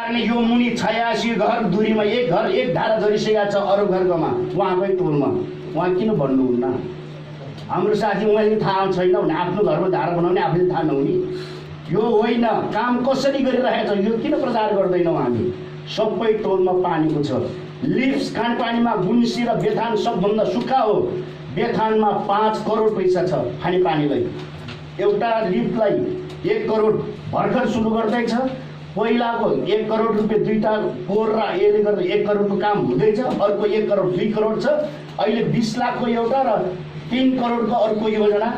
कारण यो मुनि 86 घर दूरीमा एक घर एक धारा झरिसकेका छ अरू घरकोमा, उहाँकै टोलमा। उहाँ किन भन्नुहुन्न? हाम्रो साथी उहाँले थाहा छैन भने आफ्नो घरमा धारा बनाउने आफूले थाहा नहुने? यो होइन, काम कसरी गरिरहेको छ यो किन प्रचार गर्दैनौँ हामी? सबै टोलमा पानीको छ। लिफ्ट खानेपानीमा गुन्सी र बेथान सबभन्दा सुक्खा हो। बेथानमा 5 करोड पैसा छ खानेपानीलाई। एउटा लिफ्टलाई 1 करोड भर्खर सुरु गर्दैछ। पहिलाको 1 करोड रुपियाँ दुईटा पोहोर र यसले गर्दा 1 करोडको काम हुँदैछ। अर्को 1 करोड 2 करोड छ। अहिले 20 लाखको एउटा र 3 करोडको अर्को योजना।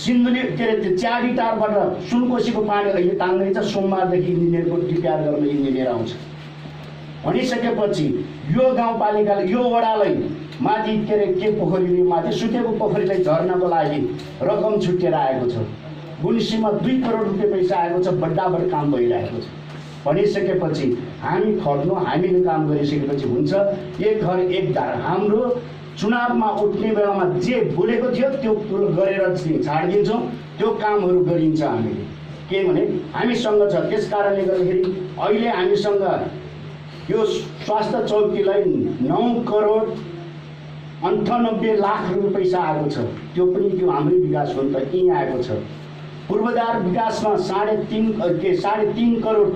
सिन्धुली के अरे च्याडी टारबाट सुनकोसीको पानी अहिले तान्दैछ। सोमबारदेखि इन्जिनियरको रिपेयर गर्न इन्जिनियर आउँछ भनिसकेपछि यो गाउँपालिकाले यो वडालाई माथि के अरे के पोखरीले माथि सुकेको पोखरीलाई झर्नको लागि रकम छुट्टिएर आएको छ। गुन्सीमा 2 करोड रुपियाँ पैसा आएको छ। बड्डाबड काम भइरहेको छ भनिसकेपछि हामी खट्नु, हामीले काम गरिसकेपछि हुन्छ। एक घर एक धारा। हाम्रो चुनावमा उठ्ने बेलामा जे बोलेको थियो त्यो कुरो गरेर छाडिदिन्छौँ। त्यो कामहरू गरिन्छ हामीले। के भने हामीसँग छ। त्यस कारणले गर्दाखेरि अहिले हामीसँग यो स्वास्थ्य चौकीलाई 9 करोड 98 लाख रुपियाँ पैसा आएको छ। त्यो पनि त्यो हाम्रै विकास हो नि त, यहीँ आएको छ। पूर्वाधार विकासमा 3.5 करोड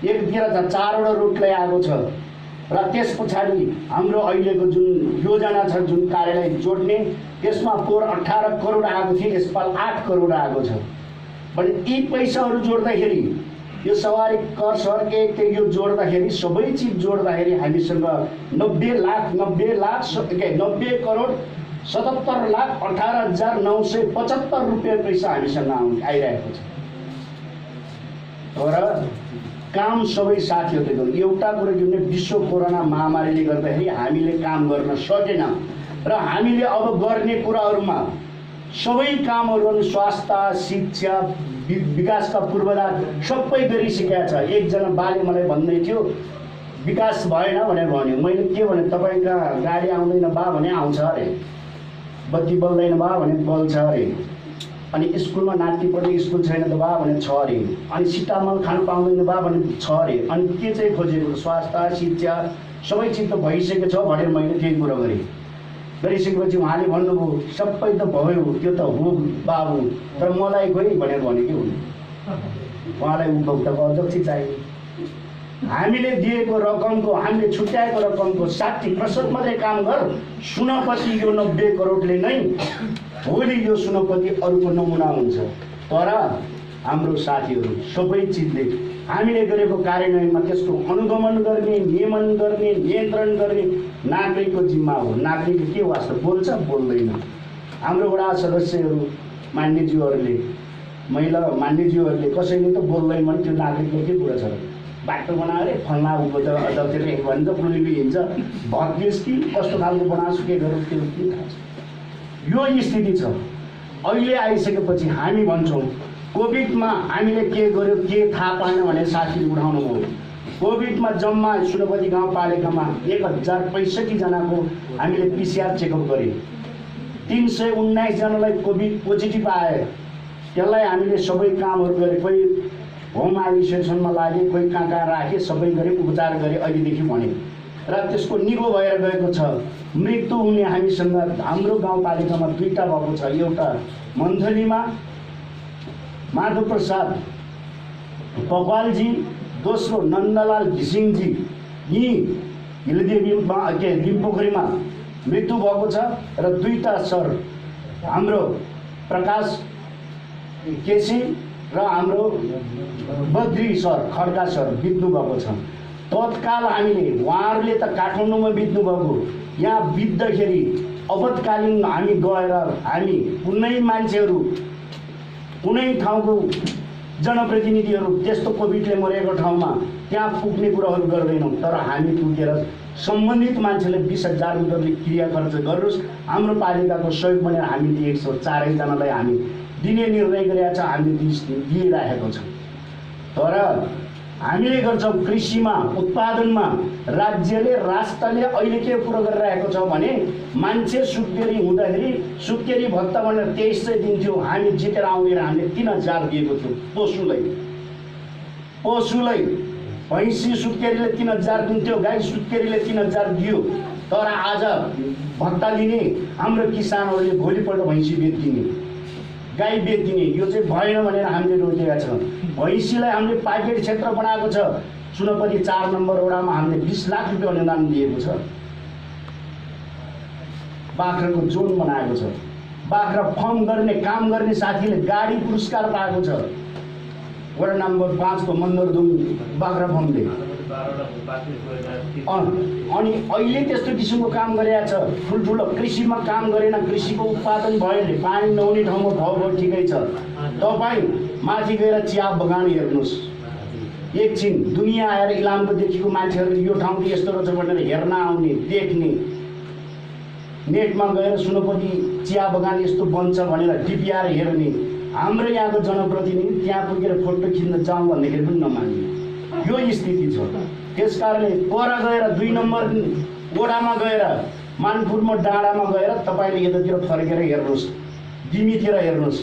एकतिर त 4वटा रोडलाई आएको छ। र त्यस पछाडि हाम्रो अहिलेको जुन योजना छ जुन कार्यालय जोड्ने त्यसमा पोहोर 18 करोड आएको थियो, यसपाल 8 करोड आएको छ। भने यी पैसाहरू जोड्दाखेरि यो सवारी कर सर के यो जोड्दाखेरि सबै चिज जोड्दाखेरि हामीसँग 90 करोड 77 लाख 18,975 रुपियाँ पैसा हामीसँग आइरहेको छ। तर काम सबै साथीहरूले गर्नु। एउटा कुरो जुन विश्व कोरोना महामारीले गर्दाखेरि हामीले काम गर्न सकेन र हामीले अब गर्ने कुराहरूमा सबै कामहरू स्वास्थ्य शिक्षा विकासका पूर्वाधार सबै गरिसकेका छ। एकजना बाले मलाई भन्दै थियो विकास भएन भनेर भन्यो। मैले के भने तपाईँका गाडी आउँदैन बा भने आउँछ अरे, बत्ती बल्दैन बा भने बल्छ अरे, अनि स्कुलमा नाति पढ्ने स्कुल छैन त बा भने छ अरे, अनि सिटामल खानु पाउँदैन बा भने छ अरे। अनि के चाहिँ खोजेको स्वास्थ्य शिक्षा सबै चिज त भइसकेको छ भनेर मैले त्यही कुरो गरेँ। गरिसकेपछि उहाँले भन्नुभयो सबै त भयो त्यो त हो बाबु, तर मलाई खोइ भनेर भने के हुनु। उहाँलाई उपभोक्ताको अध्यक्ष चाहियो। हामीले दिएको रकमको हामीले छुट्याएको रकमको 60% मात्रै काम गर। सुनपति यो 90 करोडले नै भोलि यो सुनपति अरूको नमुना हुन्छ। तर हाम्रो साथीहरू सबै चिजले हामीले गरेको कार्यान्वयनमा त्यसको अनुगमन गर्ने, नियमन गर्ने, नियन्त्रण गर्ने नागरिकको जिम्मा हो। नागरिकले के वास्ता बोल्छ बोल्दैन। हाम्रो वडा सदस्यहरू मान्यज्यूहरूले मान्यज्यूहरूले कसैले त बोल्दैन भने त्यो नागरिकको के कुरा छ र? बाटो बनाएर अरे फल्ना उको त अध्यक्षले भन्छ पुलिबी हिँड्छ भत्किस कि कस्तो खालको बनाएको के गरौँ त्यो के थाहा छ। यो स्थिति छ। अहिले आइसकेपछि हामी भन्छौँ कोभिडमा हामीले के गर्यो के थाहा पाएन भने साथीले उठाउनु भयो। कोभिडमा जम्मा सुनपति गाउँपालिकामा 1065 जनाको हामीले PCR चेकअप गऱ्यौँ। 319 जनालाई कोभिड पोजिटिभ आयो। त्यसलाई हामीले सबै कामहरू गरे। कोही होम आइसोलेसनमा लागे, कोही कहाँ राखे, सबै गरे, उपचार गरे, अहिलेदेखि भने र त्यसको निगो भएर गएको छ। मृत्यु हुने हामीसँग हाम्रो गाउँपालिकामा 2टा भएको छ। एउटा मन्थलीमा माधव प्रसाद पकवालजी, दोस्रो नन्दलाल घिसिङजी यी हिलदेवीमा के लिम्पोखरीमा मृत्यु भएको छ। र 2टा सर हाम्रो प्रकाश केसी र हाम्रो बद्री सर खड्का सर बित्नु भएको छ। तत्काल हामीले उहाँहरूले त काठमाडौँमा बित्नु भएको, यहाँ बित्दाखेरि आपतकालीन हामी गएर हामी कुनै मान्छेहरू कुनै ठाउँको जनप्रतिनिधिहरू त्यस्तो कोभिडले मरेको ठाउँमा त्यहाँ पुग्ने कुराहरू गर्दैनौँ। तर हामी पुगेर सम्बन्धित मान्छेले 20,000 रुपियाँले क्रिया खर्च गर्नुहोस् हाम्रो पालिकाको सहयोग भनेर हामी दिएको छौँ। 4 जनालाई हामी दिने निर्णय गरेका छ। हामीले दिइराखेको छौँ। तर हामीले गर्छौँ कृषिमा उत्पादनमा राज्यले राष्ट्रले अहिले के कुरो गरिरहेको छ भने मान्छे सुत्केरी हुँदाखेरि सुत्केरी भत्ता भनेर 2300 दिन्थ्यो। हामी जितेर आउँदैन हामीले 3000 दिएको थियो पशुलाई भैँसी सुत्केरीले 3000 दिन्थ्यो, गाई सुत्केरीले 3000 दियो। तर आज भत्ता लिने हाम्रो किसानहरूले भोलिपल्ट भैँसी बेचिदिने, गाई बेचिदिने। यो चाहिँ भएन भनेर हामीले रोकेका छौँ। भैँसीलाई हामीले पाइकेट क्षेत्र बनाएको छ। सुनपति 4 नम्बर वडामा हामीले 20 लाख रुपियाँ अनुदान दिएको छ। बाख्राको जोन बनाएको छ। बाख्रा फर्म गर्ने काम गर्ने साथीले गाडी पुरस्कार पाएको छ। वडा नम्बर 5 को मन्दरदुङ बाख्रा फर्मले। अनि अहिले त्यस्तो किसिमको काम गरिरहेको छ। ठुल्ठुलो कृषिमा काम गरेन, कृषिको उत्पादन भयो, पानी नहुने ठाउँमा भाउ ठिकै छ। तपाईँ माथि गएर चिया बगान हेर्नुहोस्, एकछिन दुनियाँ आएर इलामको देखिको मान्छेहरू यो ठाउँ यस्तो रहेछ भनेर हेर्न आउने, देख्ने, नेटमा गएर सुनपति चिया बगान यस्तो बन्छ भनेर डिपिआर हेर्ने, हाम्रो यहाँको जनप्रतिनिधि त्यहाँ पुगेर फोटो खिच्न जाउँ भन्दाखेरि पनि नमान्ने यो स्थिति छ। त्यस कारणले पर गएर 2 नम्बर वडामा गएर मानपुरमा डाँडामा गएर तपाईँले यतातिर फर्केर हेर्नुहोस्, डिमीतिर हेर्नुहोस्,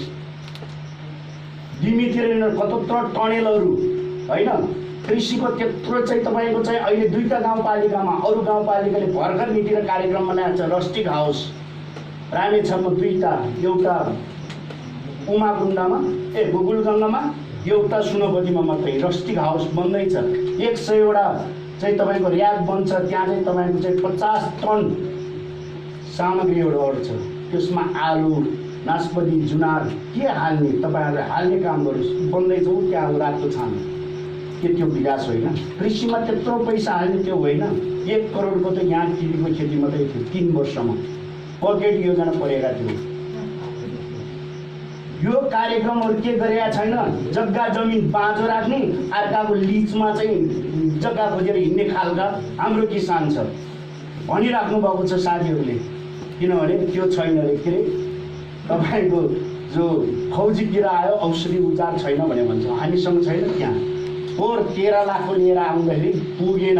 डिमीतिर कत्रो टनेलहरू होइन। कृषिको त्यत्रो चाहिँ तपाईँको चाहिँ अहिले 2टा गाउँपालिकामा, अरू गाउँपालिकाले भर्खर नीति र कार्यक्रम बनाएको छ। रस्टिक हाउस रामेछापमा 2टा, एउटा उमाकुण्डमा गोकुलगङ्गामा, एउटा सुनपतिमा मात्रै रस्टिक हाउस बन्दैछ। 100वटा चाहिँ तपाईँको र्याक बन्छ। त्यहाँ चाहिँ तपाईँको चाहिँ 50 टन सामग्रीहरू अड्छ। त्यसमा आलु, नास्पति, जुनार के हाल्ने, तपाईँहरूले हाल्ने काम गर्नुहोस्। बन्दैछ त्यहाँ रातको छान के त्यो विकास होइन? कृषिमा त्यत्रो पैसा हाल्ने त्यो होइन। 1 करोडको त यहाँ टिभीको खेती मात्रै थियो 3 वर्षमा, पकेट योजना परेका थियो। यो कार्यक्रमहरू के गरेका छैन। जग्गा जमिन बाँझो राख्ने, अर्काको लिजमा चाहिँ जग्गा खोजेर हिँड्ने खालका हाम्रो किसान छ भनिराख्नु भएको छ साथीहरूले। किनभने त्यो छैन अरे, के अरे तपाईँको जो फौजी किरा आयो औषधि उपचार छैन भने भन्छ, हामीसँग छैन। त्यहाँ पोहोर 13 लाखको लिएर आउँदाखेरि पुगेन।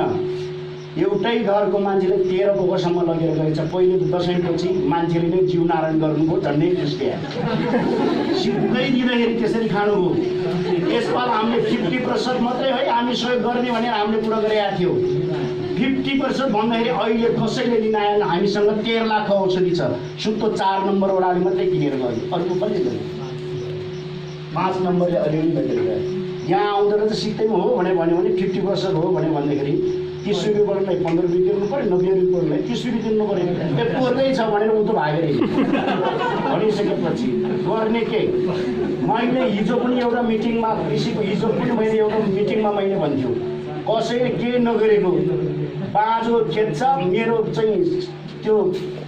एउटै घरको मान्छेले 13 पोखरसम्म लगेर गएछ। पहिले दसैँपछि मान्छेले नै जिउ नारायण गर्नुभयो, झन्डै त्यसले सिधै दिँदाखेरि त्यसरी खानुभयो। यसपाल हामीले 50% मात्रै है हामी सहयोग गर्ने भनेर हामीले कुरा गरेका थियौँ। 50% भन्दाखेरि अहिले कसैले लिन आएन। हामीसँग 13 लाखको औषधि छ। सुत्तो 4 नम्बर वडाले मात्रै किनेर गयो, अर्को पनि गयो। 5 नम्बरले अलिअलि लगेर गयो। यहाँ आउँदो रहेछ सिक्दैमा हो भनेर भन्यो भने 50% हो भने भन्दाखेरि 30 रुपियाँ पर्ने 15 रुपियाँ तिर्नु पऱ्यो, 90 रुपियाँ पर्ने 30 रुपियाँ तिर्नु पऱ्यो। पोर्दै छ भनेर ऊ त भागेर भनिसकेपछि गर्ने के? मैले हिजो पनि एउटा मिटिङमा, कृषिको हिजो पनि मैले एउटा मिटिङमा मैले भन्थ्यो, कसैले के नगरेको बाँझो खेत छ, मेरो चाहिँ त्यो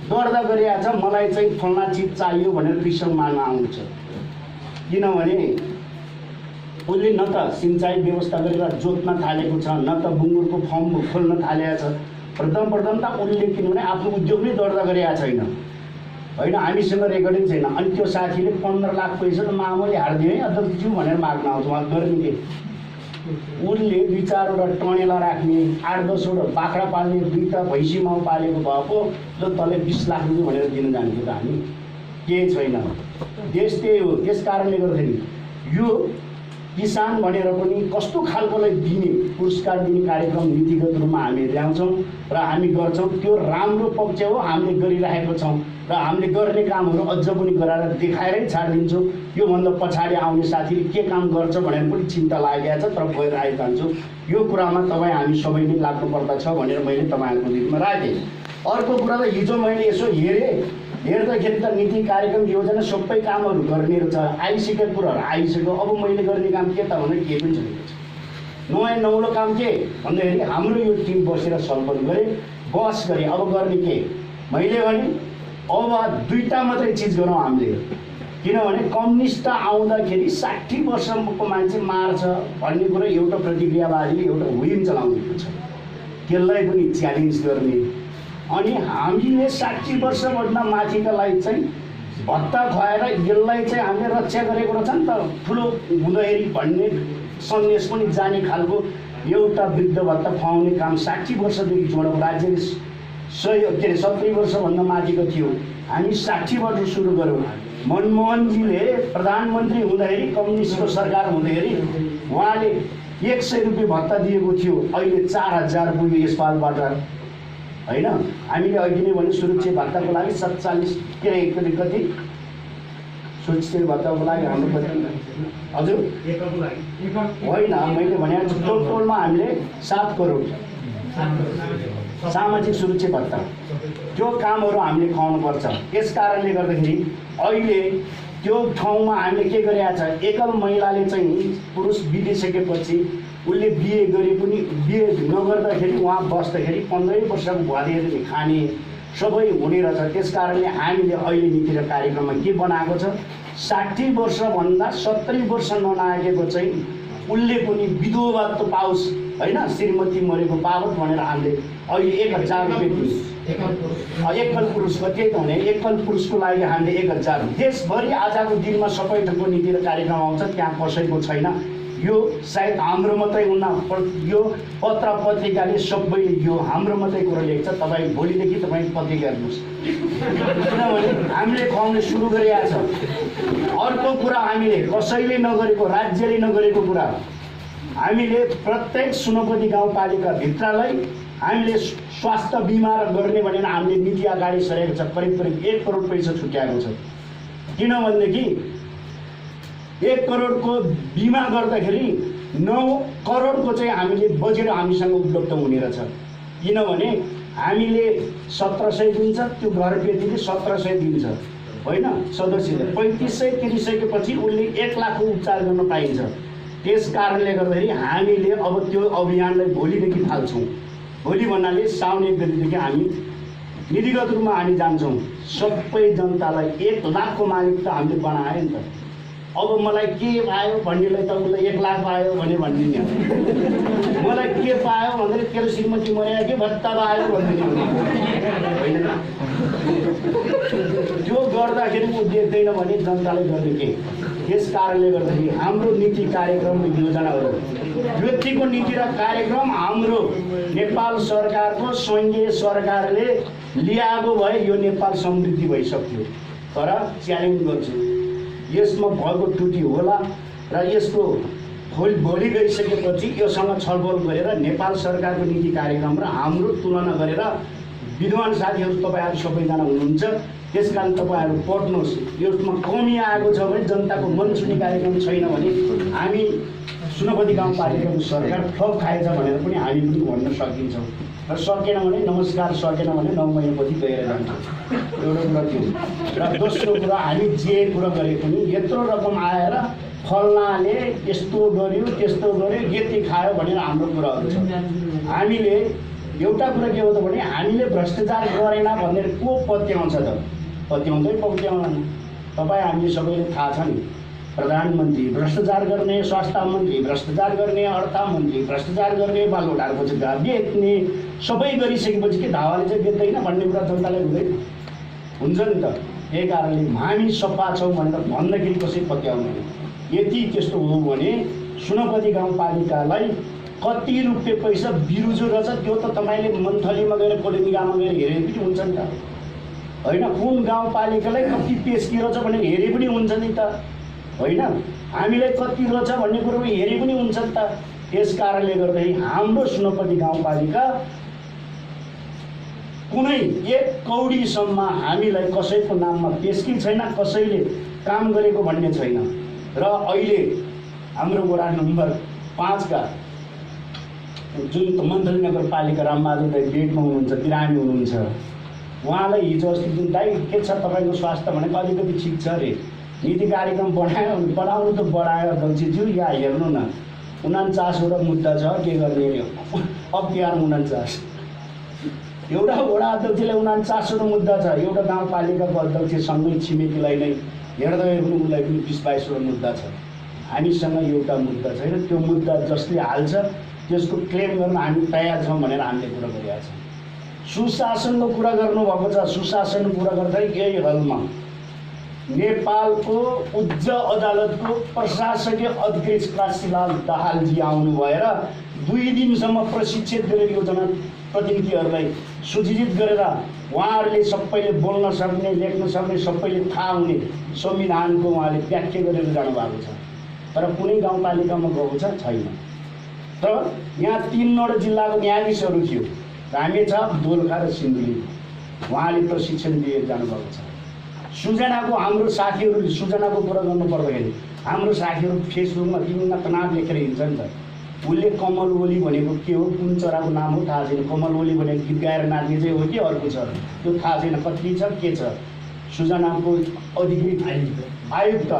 दर्ता गरिएको छ, मलाई चाहिँ फल्ना चिज चाहियो भनेर कृषक माग्न आउँछ। किनभने उसले न त सिँचाइ व्यवस्था गरेर जोत्न थालेको छ, न त बुङ्गुरको फर्म खोल्न थालेको छ। प्रथम त उसले किनभने आफ्नो उद्योग नै दर्ता गरेका छैन होइन, हामीसँग रेकर्डिङ छैन। अनि त्यो साथीले 15 लाख पैसा त मामुली हारिदियो है अध्यक्षज्यू भनेर माग्न आउँछ। उहाँ गर्ने के? उसले 2-4वटा टनेला राख्ने, 8-10वटा बाख्रा पाल्ने, 2टा भैँसी माउ पालेको भएको जो तले 20 लाख रुपियाँ भनेर दिन जान्थ्यो त हामी। केही छैन, देश त्यही हो। त्यस कारणले गर्दाखेरि यो किसान भनेर पनि कस्तो खालकोलाई दिने, पुरस्कार दिने कार्यक्रम नीतिगत रूपमा हामी ल्याउँछौँ र हामी गर्छौँ। त्यो राम्रो पक्ष हो, हामीले गरिरहेको छौँ र हामीले गर्ने कामहरू अझ पनि गराएर देखाएरै छाडिदिन्छौँ। योभन्दा पछाडि आउने साथीले के काम गर्छ भनेर पनि चिन्ता लागेको छ, तर गएर आइरहन्छौँ। यो कुरामा तपाईँ हामी सबैले लाग्नुपर्दछ भनेर मैले तपाईँहरूको निम्तिमा राखेँ। अर्को कुरा त हिजो मैले यसो हेर्दाखेरि त नीति कार्यक्रम योजना सबै कामहरू गर्ने रहेछ, आइसकेको कुराहरू आइसक्यो। अब मैले गर्ने काम के त भने केही पनि छैन। नयाँ नौलो काम के भन्दाखेरि हाम्रो यो टिम बसेर छलफल गरे, बस गरे। अब गर्ने के मैले भने अब 2टा मात्रै चिज गरौँ हामीले। किनभने कम्युनिस्ट आउँदाखेरि 60 वर्षको मान्छे मार्छ भन्ने कुरा एउटा प्रतिक्रियावादीले एउटा हुइम चलाउँदै छ, त्यसलाई पनि च्यालेन्ज गर्ने। अनि हामीले 60 वर्षभन्दा माथिकालाई चाहिँ भत्ता खुवाएर यसलाई चाहिँ हामीले रक्षा गरेको रहेछ नि त, ठुलो हुँदाखेरि भन्ने सन्देश पनि जाने खालको एउटा वृद्ध भत्ता खुवाउने काम 60 वर्षदेखि जोडेको राज्यले 70 वर्षभन्दा माथिको थियो। हामी 60 वर्ष सुरु गऱ्यौँ। मनमोहनजीले प्रधानमन्त्री हुँदाखेरि, कम्युनिस्टको सरकार हुँदाखेरि उहाँले 100 रुपियाँ भत्ता दिएको थियो, अहिले 4000 पुग्यो यसपालबाट होइन। हामीले अघि नै भने सुरक्षा भत्ताको लागि 47 कति सुरक्षा भत्ताको लागि हाम्रो हजुर होइन, मैले भने टोलमा हामीले 7 करोड सामाजिक सुरक्षा भत्ता, त्यो कामहरू हामीले खुवाउनुपर्छ। यस कारणले गर्दाखेरि अहिले त्यो ठाउँमा हामीले के गरेका छ, एकल महिलाले चाहिँ पुरुष बितिसकेपछि उसले बिहे गरे पनि बिहे नगर्दाखेरि उहाँ बस्दाखेरि 15 वर्षको भएदेखि खाने सबै हुने रहेछ। त्यस कारणले हामीले अहिले नीति र कार्यक्रममा के बनाएको छ, 60 वर्षभन्दा 70 वर्ष ननागेको चाहिँ उसले पनि विधवात्व पाओस् होइन, श्रीमती मरेको पावत भनेर हामीले अहिले 1000 रुपियाँ एकल पुरुषको त्यही त भने एकल पुरुषको लागि हामीले 1000। देशभरि आजको दिनमा सबै ठाउँको नीति र कार्यक्रम आउँछ, त्यहाँ कसैको छैन। यो सायद हाम्रो मात्रै हुन, यो पत्र पत्रिकाले सबैले यो हाम्रो मात्रै कुरो लेख्छ। तपाईँ भोलिदेखि तपाईँ पत्रिका हेर्नुहोस्, किनभने हामीले खुवाउने सुरु गरेका छ। अर्को कुरा हामीले कसैले नगरेको, राज्यले नगरेको कुरा हामीले प्रत्येक सुनपति गाउँपालिकाभित्रलाई हामीले स्वास्थ्य बिमा गर्ने भनेर हामीले नीति अगाडि सरेको छ। करिब 1 करोड पैसा छुट्याएको छ। किनभनेदेखि 1 करोडको बिमा गर्दाखेरि 9 करोडको चाहिँ हामीले बजेट हामीसँग उपलब्ध हुने रहेछ। किनभने हामीले 1700 दिन्छ, त्यो घर व्यक्तिले 1700 दिन्छ होइन, सदस्यले 3500 तिरिसकेपछि उसले 1 लाखको उपचार गर्न पाइन्छ। त्यस कारणले गर्दाखेरि हामीले अब त्यो अभियानलाई भोलिदेखि थाल्छौँ। भोलि भन्नाले साउन 1 गतेदेखि हामी नीतिगत रूपमा हामी जान्छौँ। सबै जनतालाई 1 लाखको मालिक त हामीले बनायो नि त। अब मलाई के पायो भन्नेलाई त उसलाई 1 लाख पायो भने भनिदिने, मलाई के पायो भनेर तेरो श्रीमती मर्या के भत्ता पायो भनिदिने होइन। त्यो गर्दाखेरि ऊ देख्दैन भने जनताले गर्ने के। यस कारणले गर्दाखेरि हाम्रो नीति कार्यक्रम योजनाहरू व्यक्तिको नीति र कार्यक्रम हाम्रो नेपाल सरकारको सङ्घीय सरकारले ल्याएको भए यो नेपाल समृद्धि भइसक्थ्यो। तर च्यालेन्ज गर्छु, यसमा भएको त्रुटि होला र यसको भोलि गइसकेपछि योसँग छलफल गरेर नेपाल सरकारको नीति कार्यक्रम र हाम्रो तुलना गरेर विद्वान साथीहरू तपाईँहरू सबैजना हुनुहुन्छ, त्यस कारण तपाईँहरू पढ्नुहोस्। यसमा कमी आएको छ भने, जनताको मन छुने कार्यक्रम छैन भने हामी सुनपति गाउँपालिकाको सरकार ठग खाएछ भनेर पनि हामी पनि भन्न सकिन्छौँ। र सकेन भने नमस्कार, सकेन भने 9 महिनापछि गएर जान्छ। एउटा कुरा त्यो। र दोस्रो कुरा, हामी जे कुरा गरे पनि यत्रो रकम आएर फल्नाले यस्तो गर्यो त्यस्तो गर्यो यति खायो भनेर हाम्रो कुराहरू छ। हामीले एउटा कुरा के हो त भने हामीले भ्रष्टाचार गरेन भनेर को पत्याउँछ त? पत्याउँदैन। तपाईँ हामीले सबैले थाहा छ नि, प्रधानमन्त्री भ्रष्टाचार गर्ने, स्वास्थ्य मन्त्री भ्रष्टाचार गर्ने, अर्थ मन्त्री भ्रष्टाचार गर्ने, बालुटारको चाहिँ बेच्ने, सबै गरिसकेपछि के धावाले चाहिँ बेच्दैन भन्ने कुरा जनताले हुँदैन हुन्छ नि त। त्यही कारणले हामी सफा छौँ भनेर भन्दाखेरि कसै पत्याउँदैन। यदि त्यस्तो हो भने सुनपति गाउँपालिकालाई कति रुपियाँ पैसा बिरुजो रहेछ त्यो त तपाईँले मन्थलीमा गएर कोलेनिगामा गएर हेरे पनि हुन्छ नि त होइन। कुन गाउँपालिकालाई कति पेस्की रहेछ भनेर हेरे पनि हुन्छ नि त होइन। हामीलाई कति रहेछ भन्ने कुरो हेरे पनि हुन्छ नि त। त्यस कारणले गर्दाखेरि हाम्रो सुनपति गाउँपालिका कुनै 1 कौडीसम्म हामीलाई कसैको नाममा पेस्की छैन, कसैले काम गरेको भन्ने छैन। र अहिले हाम्रो वडा नम्बर 5 का जुन मन्थली नगरपालिका रामबहादुर दाइ बेडमा हुनुहुन्छ, बिरामी हुनुहुन्छ, उहाँलाई हिजो अस्ति जुन दाइ के छ तपाईँको स्वास्थ्य भनेको अलिकति ठिक छ अरे, नीति कार्यक्रम बनाउनु त बढायो अध्यक्षज्यू, या हेर्नु न 49वटा मुद्दा छ, के गर्ने अप्ठ्यारो 49। एउटा वडा अध्यक्षले 49वटा मुद्दा छ, एउटा गाउँपालिकाको अध्यक्षसँगै छिमेकीलाई नै हेर्दै पनि उसलाई पनि 20-22वटा मुद्दा छ। हामीसँग एउटा मुद्दा छैन। त्यो मुद्दा जसले हाल्छ त्यसको क्लेम गर्न हामी तयार छौँ भनेर हामीले कुरा गरिरहेका छौँ। सुशासनको कुरा गर्नुभएको छ। सुशासन कुरा गर्दाखेरि यही हलमा नेपालको उच्च अदालतको प्रशासकीय अध्यक्ष काशीलाल दाहालजी आउनु भएर 2 दिनसम्म प्रशिक्षित गरेर योजना प्रतिनिधिहरूलाई सूचित गरेर उहाँहरूले सबैले बोल्न सक्ने, लेख्न सक्ने, सबैले थाहा हुने संविधानको उहाँले व्याख्या गरेर जानुभएको छ। तर कुनै गाउँपालिकामा गएको छ छैन। तर यहाँ 3वटा जिल्लाको न्यायाधीशहरू थियो, रामेछाप, दोलखा र सिन्धुली। उहाँले प्रशिक्षण दिएर जानुभएको छ। सुजनाको हाम्रो साथीहरूले सुजनाको कुरा गर्नु पर्दाखेरि हाम्रो साथीहरू फेसबुकमा विभिन्न तनाव लेखेर हिँड्छ नि त। उसले कमल ओली भनेको के हो, कुन चराको नाम हो थाहा छैन। कमल ओली भनेको गीत गाएर नाच्ने चाहिँ हो कि अर्को छ त्यो थाहा छैन, कति छ के छ। सुजनाको अधिकृत आयुक्त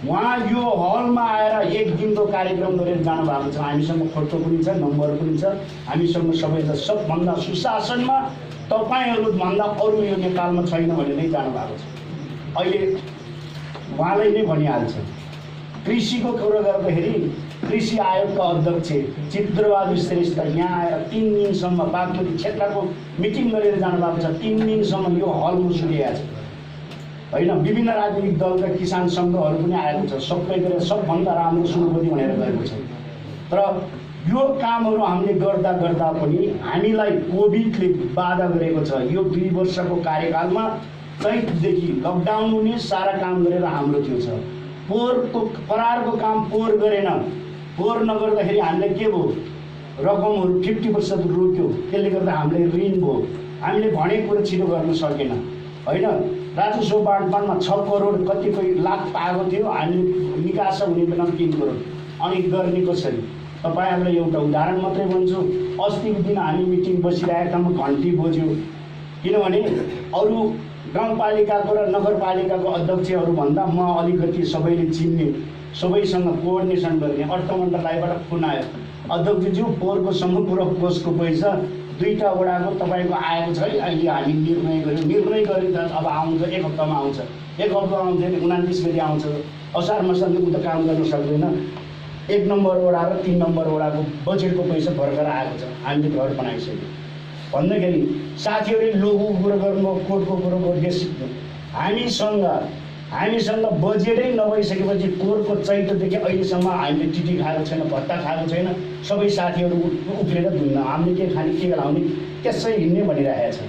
उहाँ यो हलमा आएर 1 दिनको कार्यक्रम गरेर जानुभएको छ। हामीसँग फोटो पनि छ, नम्बर पनि छ। हामीसँग सबैजना सबभन्दा सुशासनमा तपाईँहरूभन्दा अरू यो नेपालमा छैन भनेर नै जानुभएको छ। अहिले उहाँलाई नै भनिहाल्छ। कृषिको कुरा गर्दाखेरि कृषि आयोगका अध्यक्ष चित्रबहादुर श्रेष्ठ यहाँ आएर 3 दिनसम्म बागमती क्षेत्रको मिटिङ गरेर जानुभएको छ। 3 दिनसम्म यो हलमा सुनिएको छ होइन। विभिन्न राजनीतिक दलका किसान सङ्घहरू पनि आएको छ। सबै गरेर सबभन्दा राम्रो सुनौती भनेर गएको छ। तर यो कामहरू हामीले गर्दा गर्दा पनि हामीलाई कोभिडले बाधा गरेको छ। यो 2 वर्षको कार्यकालमा चैतदेखि लकडाउन हुने सारा काम गरेर हाम्रो त्यो छ। करारको काम पोहोर गरेन। पोहोर नगर्दाखेरि हामीले के भयो, रकमहरू 50% रोक्यो। त्यसले गर्दा हामीले ऋण भयो। हामीले भनेको कुरो छिटो गर्न सकेन होइन। राजस्व बाँडफाँडमा 6 करोड कतिपय लाख पाएको थियो, हामी निकास हुने बेलामा 3 करोड। अनि गर्ने कसरी? तपाईँहरूलाई एउटा उदाहरण मात्रै भन्छु। अस्तिको दिन हामी मिटिङ बसिरहेको ठाउँमा घन्टी बज्यो, किनभने अरू गाउँपालिकाको र नगरपालिकाको अध्यक्षहरूभन्दा म अलिकति सबैले चिन्ने, सबैसँग कोअर्डिनेसन गर्ने अर्थ मन्त्रालयबाट फोन आयो, अध्यक्षज्यू पोहोरको सम्पूर्ण कोषको पैसा 2टा वडाको तपाईँको आएको छ है। अहिले हामी निर्णय गरेर अब आउँछ, 1 हप्तामा आउँछ। 1 हप्ता आउँदैन, 29 गति आउँछ। असार मसाले ऊ त काम गर्न सक्दैन। 1 नम्बर वडा र 3 नम्बर वडाको बजेटको पैसा भर्खर आएको छ। हामीले घर बनाइसक्यौँ भन्दाखेरि साथीहरूले लोगोको कुरो गर्नुभयो, कोर्टको कुरो गर्नु। हामीसँग बजेटै नभइसकेपछि कोर्टको चैतदेखि अहिलेसम्म हामीले टिटी खाएको छैन, भत्ता खाएको छैन। सबै साथीहरू उफ्रेर धुन्न, हामीले के खाने के लाउने त्यसै हिँड्ने भनिरहेको छ।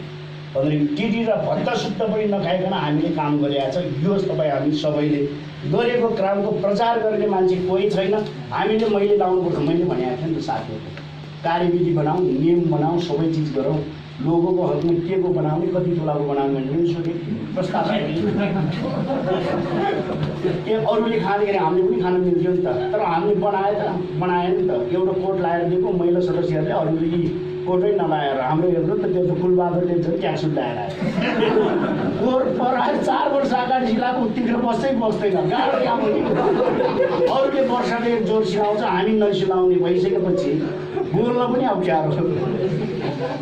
भन्दाखेरि टिटी र भत्ता सुत्ता पनि नखाइकन हामीले काम गरिरहेको छ। यो तपाईँ हामी सबैले गरेको कामको प्रचार गर्ने मान्छे कोही छैन। हामीले मैले लाउनुपर्छ, मैले भनेको थिएँ नि त साथीहरू। कार्यविधि बनाऊ, नियम बनाऊ, सबै चिज गरौँ। लोगोको हकमा के को बनाउने, कति तोलाको बनाउने भनेर पनि सोधेँ, प्रस्ताव आयो। अरूले खाँदाखेरि हामीले पनि खान मिल्थ्यो नि त। तर हामीले बनाएन नि त। एउटा कोट लाएर दिएको महिला सदस्यहरूले, अरूले यी कोटै नलाएर हाम्रो हेर्नु त त्यो त कुलबहादुरले झन् क्याप्सुल ल्याएर आयो। कोर पर 4 वर्ष अगाडि सिलाएको उत्तिखेर बस्दैन गाह्रो काम हो नि। अरूले वर्षले जोर सिलाउँछ, हामी नसिलाउने भइसकेपछि बोल्न पनि अप्ठ्यारो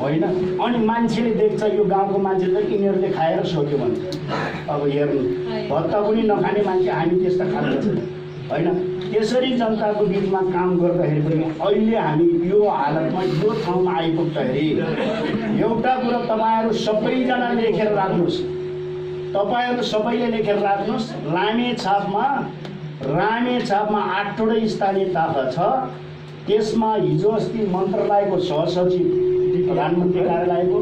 होइन। अनि मान्छेले देख्छ, यो गाउँको मान्छेले त यिनीहरूले खाएर सक्यो भने अब हेर्नु भत्ता पनि नखाने मान्छे हामी त्यस्ता खाँदैछौँ होइन। त्यसरी जनताको बिचमा काम गर्दाखेरि पनि अहिले हामी यो हालतमा यो ठाउँमा आइपुग्दाखेरि एउटा कुरा तपाईँहरू सबैजना लेखेर राख्नुहोस्। तपाईँहरू सबैले लेखेर राख्नुहोस्। रामेछापमा 8वटै स्थानीय तह छ। त्यसमा हिजो अस्ति मन्त्रालयको सहसचिव, प्रधानमन्त्री कार्यालयको,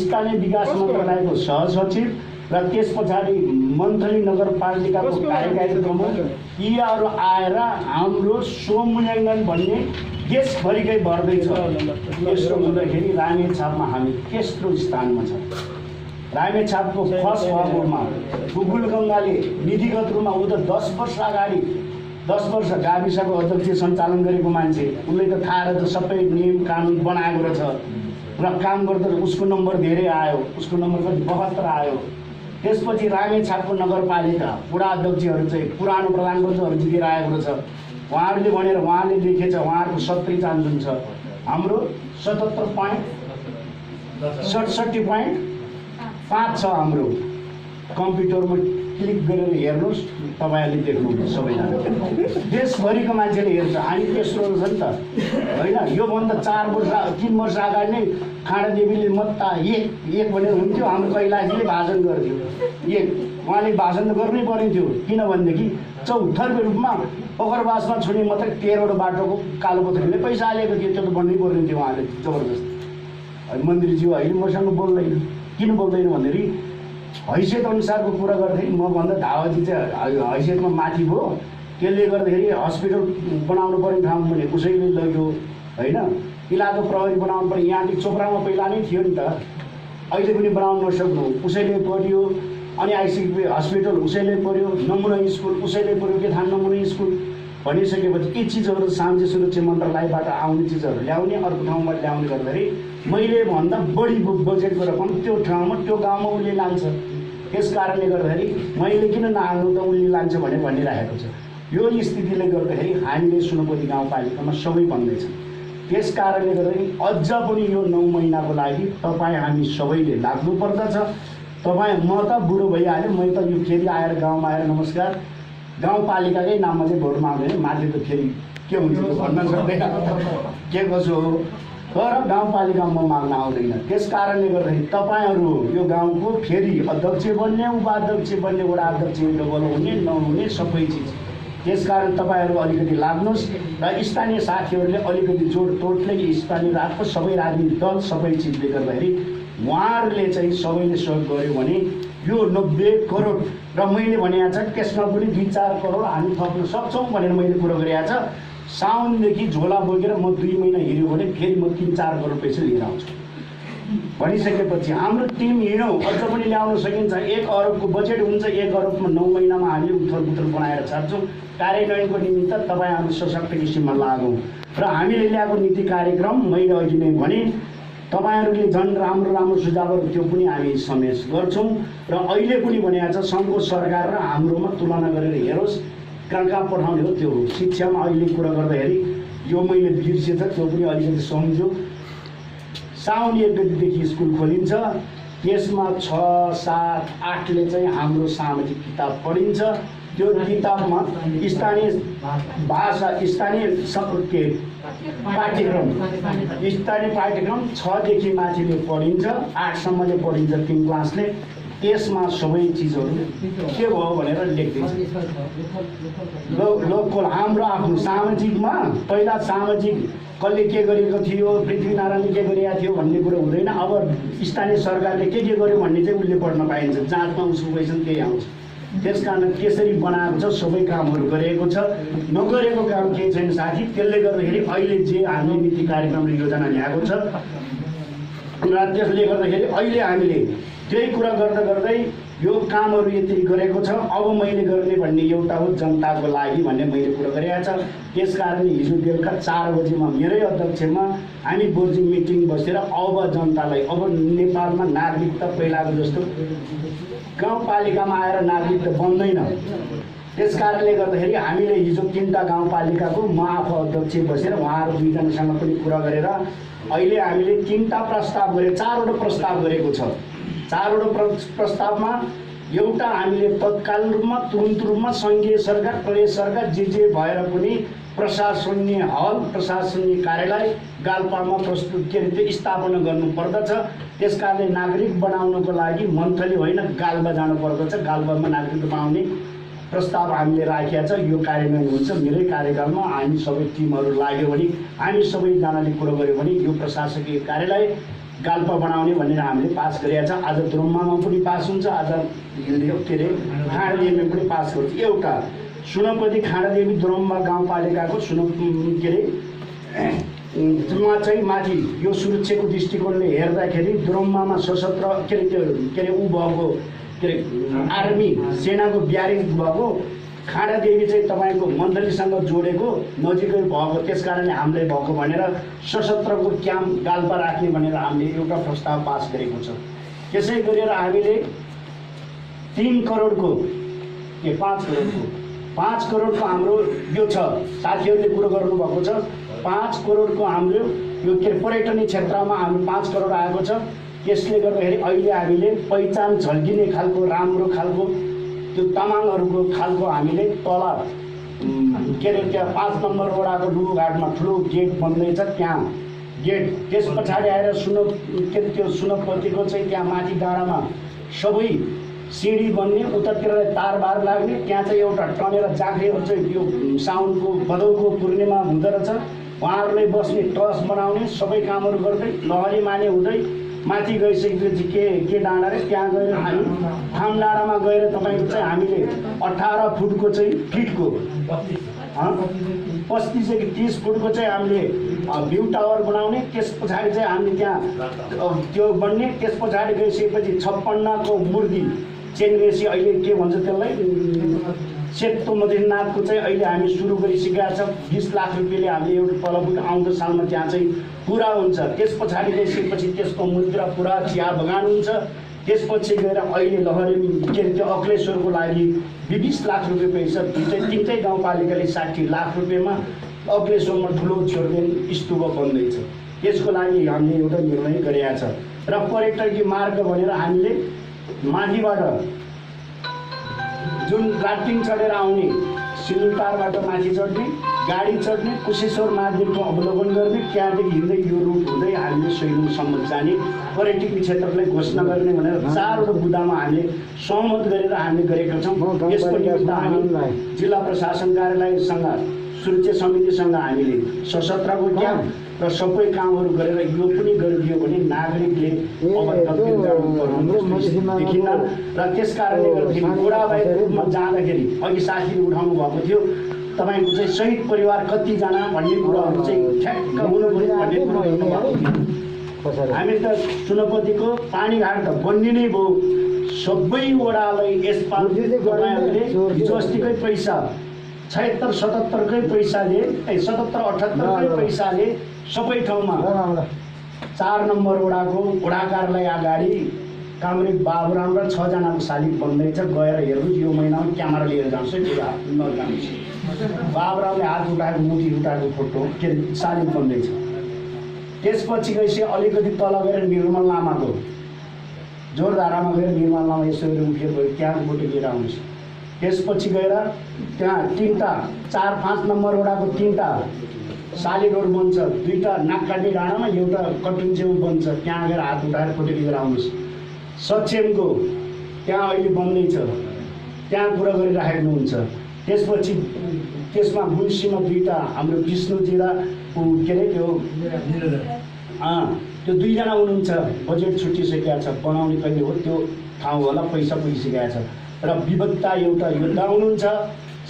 स्थानीय विकास मन्त्रालयको सहसचिव र त्यस पछाडि मन्थली नगरपालिकाको कार्यकारी प्रमुख यीहरू आएर हाम्रो स्वमूल्याङ्कन भन्ने देशभरिकै बढ्दैछ। यसो हुँदाखेरि रामेछापमा हामी तेस्रो स्थानमा छ। रामेछापको फर्स्ट वार्डमा गुगुल गङ्गाले नीतिगत रूपमा ऊ त 10 वर्ष अगाडि 10 वर्ष गाविसको अध्यक्ष सञ्चालन गरेको मान्छे, उसले त थाहा रहेछ सबै नियम कानुन बनाएको रहेछ र काम गर्दा उसको नम्बर धेरै आयो। उसको नम्बर कति 72 आयो। त्यसपछि रामेछापको नगरपालिका पुरा अध्यक्षहरू चाहिँ पुरानो प्रधानमन्त्रीहरू जितेर आएको रहेछ। उहाँहरूले भनेर उहाँले लेखेछ, उहाँहरूको 70 चान्जुन छ। हाम्रो 77.67.5 छ। हाम्रो कम्प्युटरमा क्लिक गरेर हेर्नुहोस्, तपाईँहरूले देख्नुहुन्छ सबैजना। देशभरिको मान्छेले हेर्छ। हामी तेस्रो छ नि त होइन। योभन्दा 3 वर्ष अगाडि नै खाँडादेवीले मत्ता एक भनेर हुन्थ्यो। हाम्रो कैलाशीले भाषण गर्थ्यो 1। उहाँले भाषण त गर्नै पर्ने थियो, किनभनेदेखि चौथरको रूपमा पोखरबासमा छुने मात्रै 13वटा बाटोको कालोपत्रीले पैसा हालेको थियो। त्यो त भन्नै पर्ने थियो उहाँले जबरजस्त। मन्त्रीज्यू अहिले मसँग बोल्दैन। किन बोल्दैन भन्दाखेरि हैसियत अनुसारको कुरा गर्दाखेरि म भन्दा धावाजी चाहिँ हैसियतमा माथि भयो। त्यसले गर्दाखेरि हस्पिटल बनाउनु पर्ने ठाउँ भने उसैले लग्यो होइन। इलाको प्रहरी बनाउनु पर्ने यहाँदेखि चोपडामा पहिला नै थियो नि त, अहिले पनि बनाउनु नसक्नु उसैले पर्यो। अनि आइसिपी हस्पिटल उसैले पर्यो, नमुना स्कुल उसैले पर्यो, के थाहा नमुना स्कुल भनिसकेपछि यी चिजहरू सामाजिक सुरक्षा मन्त्रालयबाट आउने चिजहरू ल्याउने, अर्को ठाउँमा ल्याउने गर्दाखेरि मैले भन्दा बढी बजेटको रकम त्यो ठाउँमा त्यो गाउँमा उसले लान्छ। त्यस कारणले गर्दाखेरि मैले किन नहाल्नु त उसले लान्छ भने भनिरहेको छ। यो स्थितिले गर्दाखेरि हामीले सुनपति गाउँपालिकामा सबै भन्दैछ। त्यस कारणले गर्दाखेरि अझ पनि यो 9 महिनाको लागि तपाईँ हामी सबैले लाग्नु पर्दछ। तपाईँ म त बुढो भइहाल्यो, म त यो फेरि आएर गाउँमा आएर नमस्कार गाउँपालिकाकै नाममा चाहिँ भोट माग्दैन, माथि त फेरि के हुन्छ भन्न सक्दैन के कसो हो, तर गाउँपालिकामा म माग्न आउँदैन। त्यस कारणले गर्दाखेरि तपाईँहरू यो गाउँको फेरि अध्यक्ष बन्ने, उपाध्यक्ष बन्ने, वडा अध्यक्ष बोलाउने नहुने सबै चिज। त्यसकारण तपाईँहरू अलिकति लाग्नुहोस् र स्थानीय साथीहरूले अलिकति जोडतोडले स्थानीय राजको सबै राजनीतिक दल सबै चिजले गर्दाखेरि उहाँहरूले चाहिँ सबैले सहयोग गर्यो भने यो 90 करोड र मैले भनेको छ त्यसमा पनि 2-4 करोड हामी थप्न सक्छौँ भनेर मैले कुरो गरेको छ। साउनदेखि झोला बोकेर म 2 महिना हिँड्यो भने फेरि म 3-4 करोड पैसा लिएर आउँछु भनिसकेपछि हाम्रो टिम हिँडौँ, अझ पनि ल्याउन सकिन्छ। 1 अरबको बजेट हुन्छ, 1 अरबमा 9 महिनामा हामीले उथलपुथल बनाएर छाड्छौँ। कार्यान्वयनको निमित्त तपाईँहरू सशक्त किसिममा लागौँ र हामीले ल्याएको नीति कार्यक्रम मैले अघि नै भने तपाईँहरूले झन् राम्रो राम्रो सुझावहरू त्यो पनि हामी समेत गर्छौँ। र अहिले पनि भनेको छ सङ्घको सरकार र हाम्रोमा तुलना गरेर हेरोस् कहाँ कहाँ पठाउने हो त्यो हो। शिक्षामा अहिले कुरा गर्दाखेरि यो मैले बिर्सेछ त्यो पनि अलिकति सम्झो। साउन 1 गतिदेखि स्कुल खोलिन्छ, त्यसमा 6, 7, 8ले चाहिँ हाम्रो सामाजिक किताब पढिन्छ। त्यो किताबमा स्थानीय भाषा, स्थानीय पाठ्यक्रम 6 देखि माथिले पढिन्छ, 8 सम्मले पढिन्छ 3 क्लासले। त्यसमा सबै चिजहरू के भयो भनेर लेख्दैछ। लोकल हाम्रो आफ्नो सामाजिकमा पहिला सामाजिक कसले के गरेको थियो, पृथ्वीनारायणले के गरेको थियो भन्ने कुरो हुँदैन। अब स्थानीय सरकारले के गर्यो भन्ने चाहिँ उसले पढ्न पाइन्छ, जाँचमा उसको क्वेसन त्यही आउँछ। त्यसकारण त्यसरी बनाएको छ, सबै कामहरू गरेको छ। नगरेको काम केही छैन साथी। त्यसले गर्दाखेरि अहिले जे हामीले नीति कार्यक्रम र योजना ल्याएको छ र त्यसले गर्दाखेरि अहिले हामीले त्यही कुरा गर्दा गर्दै यो कामहरू यति गरेको छ। अब मैले गर्ने भन्ने एउटा हो जनताको लागि भन्ने मैले कुरा गरेको छ। त्यसकारण हिजो बेलुका 4 बजीमा मेरै अध्यक्षमा हामी बोर्डिङ मिटिङ बसेर अब जनतालाई, अब नेपालमा नागरिकता पहिलाको जस्तो गाउँपालिकामा आएर नागरिकता बन्दैन। त्यसकारणले गर्दाखेरि हामीले हिजो 3टा गाउँपालिकाको म आफू अध्यक्ष बसेर उहाँहरू 2जनासँग पनि कुरा गरेर अहिले हामीले 3टा प्रस्ताव गरे, 4वटा प्रस्ताव गरेको छ। 4वटा प्रस्तावमा एउटा हामीले तत्काल रूपमा तुरुन्त रूपमा सङ्घीय सरकार, प्रदेश सरकार जे भएर पनि प्रशासनीय हल, प्रशासनीय कार्यालय गाल्पामा प्रस्तुत स्थापना गर्नुपर्दछ। त्यसकारणले नागरिक बनाउनको लागि मन्थली होइन गाल्बा जानुपर्दछ। गाल्बामा नागरिक बनाउने प्रस्ताव हामीले राखेका छ। यो कार्यान्वयन हुन्छ मेरै कार्यकालमा। हामी सबै टिमहरू लाग्यो भने, हामी सबैजनाले कुरो गऱ्यो भने यो प्रशासकीय कार्यालय गाल्पा बनाउने भनेर हामीले पास गरेका छ। आज द्रम्मामा पनि पास हुन्छ, आज खाँडादेवीमा पनि पास गर्छ। एउटा सुनपति खाँडादेवी द्रम्मा गाउँपालिकाको उहाँ चाहिँ माथि यो सुरक्षाको दृष्टिकोणले हेर्दाखेरि द्रम्मामा सशस्त्र ऊ भएको आर्मी सेनाको ब्यारेज भएको, खाँडादेवी चाहिँ तपाईँको मण्डलीसँग जोडेको नजिकै भएको। त्यसकारणले हामीले भएको भनेर सशस्त्रको क्याम्प गाल्पा राख्ने भनेर हामीले एउटा प्रस्ताव पास गरेको छ। त्यसै गरेर हामीले 3 करोडको 5 करोडको हाम्रो यो छ। साथीहरूले कुरो गर्नुभएको छ 5 करोडको हाम्रो यो पर्यटनीय क्षेत्रमा हामी 5 करोड आएको छ। त्यसले गर्दाखेरि अहिले हामीले पहिचान झल्किने खालको राम्रो खालको त्यो तामाङहरूको खालको हामीले तल त्यहाँ 5 नम्बर वडाको लुघाटमा ठुलो गेट बन्दैछ, त्यहाँ गेट। त्यस पछाडि आएर त्यो सुनपतिको चाहिँ त्यहाँ माथि डाँडामा सबै सिँढी बन्ने, उतातिर तारबार लाग्ने, त्यहाँ चाहिँ एउटा टनेर जाँक्रेहरू चाहिँ यो साउनको भदौको पूर्णिमा हुँदो रहेछ, उहाँहरूले बस्ने टस बनाउने सबै कामहरू गर्दै लहरी माने हुँदै माथि गइसकेपछि के डाँडा रे त्यहाँ गएर हामी थाम डाँडामा गएर तपाईँको चाहिँ हामीले 18 फुटको चाहिँ फिटको 35 कि 30 फुटको चाहिँ हामीले भ्यू टावर बनाउने। त्यस पछाडि चाहिँ हामीले त्यहाँ त्यो बन्ने। त्यस पछाडि गइसकेपछि 56को मूर्ति चेङ्ग्रेसी अहिले के भन्छ त्यसलाई सेतो मदननाथको चाहिँ अहिले हामी सुरु गरिसकेका छौँ। 20 लाख रुपियाँले हामीले एउटा तलब आउँदो सालमा त्यहाँ चाहिँ पुरा हुन्छ। त्यस पछाडि गइसकेपछि त्यसको मुद्रा पुरा चिया बगान हुन्छ। त्यसपछि गएर अहिले लहरे के अरे त्यो अक्लेश्वरको लागि 20 लाख रुपियाँ पैसा तिनटै गाउँपालिकाले 60 लाख रुपियाँमा अक्लेश्वरमा ठुलो छोड्देन स्तूप बन्दैछ। त्यसको लागि हामीले एउटा निर्णय गरेका छ र पर्यटकीय मार्ग भनेर हामीले माथिबाट जुन राफ्टिङ चढेर आउने सिलुटारबाट माथि चढ्ने गाडी चढ्ने कुशेश्वर महादेवको अवलोकन गर्ने त्यहाँदेखि हिँड्दै यो रुट हुँदै हामीले सैलुङसम्म जाने पर्यटकीय क्षेत्रलाई घोषणा गर्ने भनेर 4वटा बुदामा हामीले सहमत गरेर हामीले गरेका छौँ। यसको निमित्त हामी जिल्ला प्रशासन कार्यालयसँग सुरक्षा समितिसँग हामीले सशस्त्रको क्याम्प र सबै कामहरू गरेर यो पनि गरिदियो भने नागरिकले देखिन्न र त्यस कारणले गर्दाखेरि बुढाबाईको रूपमा जाँदाखेरि अघि साथीले उठाउनु भएको थियो तपाईँको चाहिँ शहीद परिवार कतिजना भन्ने कुराहरू चाहिँ ठ्याक्क हुनुपर्ने भन्ने कुरो गर्नुभएको थियो। हामी त सुनपतिको पानीघाट त बन्ने नै भयो। सबै वडालाई यसपाल तपाईँहरूले हिजो अस्तिकै पैसा 76-77कै पैसाले 77-78कै पैसाले सबै ठाउँमा 4 नम्बर वडाको वडा कार्यालय अगाडि कामरेड बाबुराम र 6 जनाको शालिग बन्दैछ। गएर हेर्नुहोस् यो महिनामा क्यामेरा लिएर जान्छ नजानुहोस्। बाबुरामले हात उठाएको मुठी उठाएको फोटो के अरे शालिग बन्दैछ। त्यसपछि गएपछि अलिकति तल गएर निर्मल लामाको जोरधारामा गएर निर्मल लामा यसो उठेर गयो त्यहाँको फोटो लिएर आउनुहोस्। त्यसपछि गएर त्यहाँ 3टा 4-5 नम्बर वडाको 3टा शालिगहरू बन्छ। 2टा नाककाटी डाँडामा एउटा कटुन्चेउ बन्छ। त्यहाँ गएर हात उठाएर फोटो लिएर आउनुहोस्। सक्षमको त्यहाँ अहिले बन्दैछ त्यहाँ कुरा गरिराखेको हुन्छ। त्यसपछि त्यसमा गुल्सीमा 2टा हाम्रो विष्णुजी र के अरे त्यो 2 जना हुनुहुन्छ। बजेट छुटिसकेका छ बनाउने कहिले हो त्यो ठाउँ होला पैसा पुगिसकेका छ र विभक्ता एउटा योद्धा हुनुहुन्छ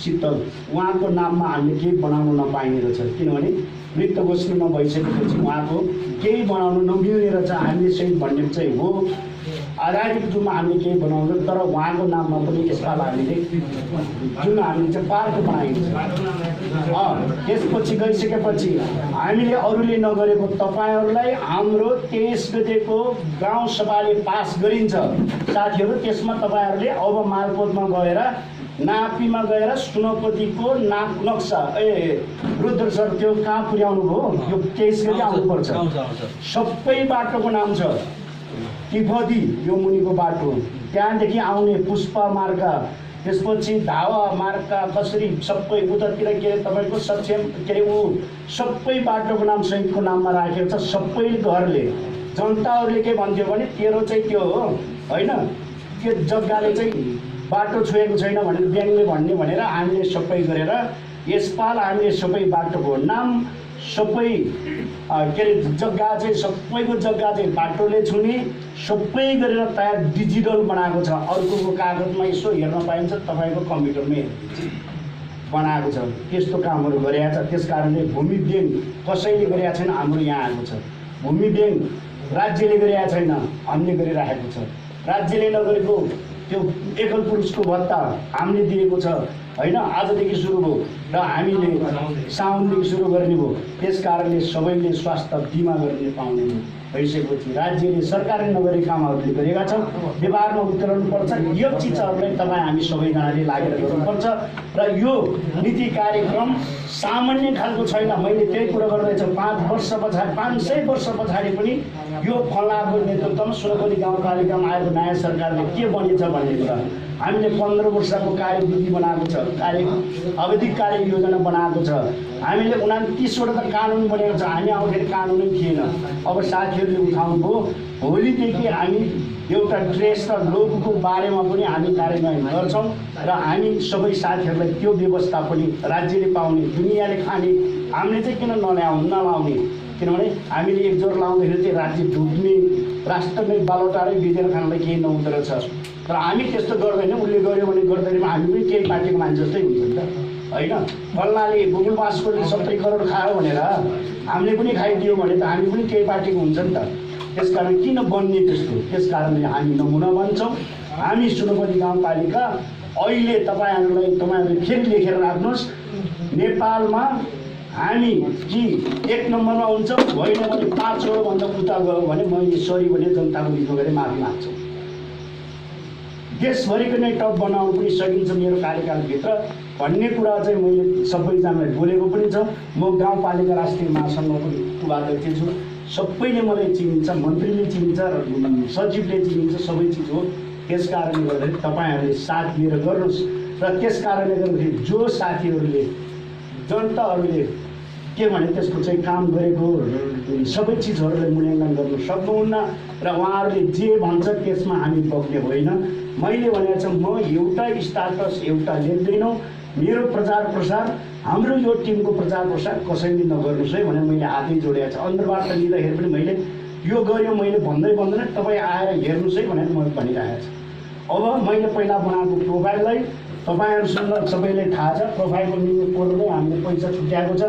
शीतल उहाँको नाममा हामीले केही बनाउन नपाइने रहेछ किनभने मृत घोषणा नभइसकेपछि उहाँको केही बनाउन नमिल्ने रहेछ। हामीले सही भन्ने चाहिँ हो आधारित रूपमा हामीले केही बनाउँछौँ तर उहाँको नाममा पनि यसपाल हामीले जुन हामीले चाहिँ पार्क बनाइन्छ। त्यसपछि गइसकेपछि हामीले अरूले नगरेको तपाईँहरूलाई हाम्रो 23 गतेको गाउँ सभाले पास गरिन्छ साथीहरू। त्यसमा तपाईँहरूले अब मालपोतमा गएर नापीमा गएर सुनपतिको नक्सा रुद्र सर त्यो कहाँ पुर्याउनु भयो यो 23 गते आउनुपर्छ। सबै बाटोको नाम छ। तिफदी यो मुनिको बाटो त्यहाँदेखि आउने पुष्पा मार्ग त्यसपछि धावा मार्ग कसरी सबै उतातिर के अरे तपाईँको सक्षम के अरे ऊ सबै बाटोको नाम सहितको नाममा राखेको छ। सबै घरले जनताहरूले के भन्थ्यो भने तेरो चाहिँ त्यो हो होइन त्यो जग्गाले चाहिँ बाटो छोएको छैन भनेर ब्याङ्कले भन्ने भनेर हामीले सबै गरेर यसपाल हामीले सबै बाटोको नाम सबै के अरे जग्गा चाहिँ सबैको जग्गा चाहिँ बाटोले छुने सबै गरेर तयार डिजिटल बनाएको छ। अर्कोको कागजमा यसो हेर्न पाइन्छ तपाईँको कम्प्युटरमै बनाएको छ। त्यस्तो कामहरू गरेका छ। त्यस कारणले भूमि ब्याङ्क कसैले गरेका छैन हाम्रो यहाँ आएको छ। भूमि ब्याङ्क राज्यले गरेका छैन हामीले गरिराखेको छ। राज्यले नगरेको त्यो एकल पुरुषको भत्ता हामीले दिएको छ होइन आजदेखि सुरु भयो र हामीले साउनदेखि सुरु गर्ने भयो। त्यस कारणले सबैले स्वास्थ्य बिमा गर्ने पाउने भइसकेपछि राज्यले सरकारले नगरेका कामहरूले गरेका छन्। व्यवहारमा उत्रनुपर्छ। यो चिजहरूलाई तपाईँ हामी सबैजनाले लागेर गर्नुपर्छ र यो नीति कार्यक्रम सामान्य खालको छैन। मैले त्यही कुरा गर्दैछु 5 वर्ष पछाडि 500 वर्ष पछाडि पनि यो फलाको नेतृत्वमा सुनपति गाउँपालिकामा आएको नयाँ सरकारले के बनेछ भन्ने कुरा हामीले 15 वर्षको कार्यविधि बनाएको छ। आवधिक कार्य योजना बनाएको छ। हामीले 29वटा त कानुन बनेको छ। हामी आउँदाखेरि कानुनै थिएन। अब साथीहरूले उठाउनु भयो भोलिदेखि हामी एउटा ड्रेस र लोगोको बारेमा पनि हामी कार्यान्वयन गर्छौँ र हामी सबै साथीहरूलाई त्यो व्यवस्था पनि राज्यले पाउने दुनियाँले खाने हामीले चाहिँ किन नलाउने किनभने हामीले एक जोर लाउँदाखेरि चाहिँ राज्य डुब्ने राष्ट्रमै बालोटारै बितेर खानलाई केही नहुँदो रहेछ। तर हामी त्यस्तो गर्दैनौँ। उसले गर्यो भने गर्दैन, हामी पनि केही पार्टीको मान्छे जस्तै हुन्छ नि त, होइन? फल्नाले गुगल बास्कोले 70 करोड खायो भनेर हामीले पनि खाइदियो भने त हामी पनि केही पार्टीको हुन्छ नि त। त्यसकारण किन बन्ने त्यस्तो? त्यसकारणले हामी नमुना बन्छौँ। हामी सुनपति गाउँपालिका अहिले तपाईँहरूले फेरि लेखेर राख्नुहोस्, नेपालमा हामी कि 1 नम्बरमा हुन्छौँ, होइन भने 5 करोडभन्दा उता गयो भने मैले सरी भने जनताको बिचमा गएर माफी माग्छु। देशभरिको नै टप बनाउनु पनि सकिन्छ मेरो कार्यकालभित्र भन्ने कुरा चाहिँ मैले सबैजनालाई बोलेको पनि छ। म गाउँपालिका राष्ट्रिय महासङ्घको पनि उपाध्यक्ष छु। सबैले मलाई चिनिन्छ, मन्त्रीले चिनिन्छ र सचिवले चिनिन्छ, सबै चिज हो। त्यस कारणले गर्दाखेरि तपाईँहरूले साथ दिएर गर्नुहोस्। र त्यस कारणले गर्दाखेरि जो साथीहरूले जनताहरूले के भने त्यसको चाहिँ काम गरेको सबै चिजहरूलाई मूल्याङ्कन गर्नु सक्नुहुन्न र उहाँहरूले जे भन्छ त्यसमा हामी बग्ने होइन। मैले भनेको छ म एउटा स्टाटस एउटा लेख्दैनौँ। मेरो प्रचार प्रसार हाम्रो यो टिमको प्रचार प्रसार कसैले नगर्नुहोस् है भनेर मैले हातै जोडेको छ। अन्तर्वार्ता लिँदाखेरि पनि मैले यो गर्यो मैले भन्दैन, तपाईँ आएर हेर्नुहोस् है भनेर मैले भनिरहेको छु। अब मैले पहिला बनाएको प्रोफाइललाई तपाईँहरूसँग सबैलाई थाहा छ। प्रोफाइलको कोडले हामीले पैसा छुट्याएको छ।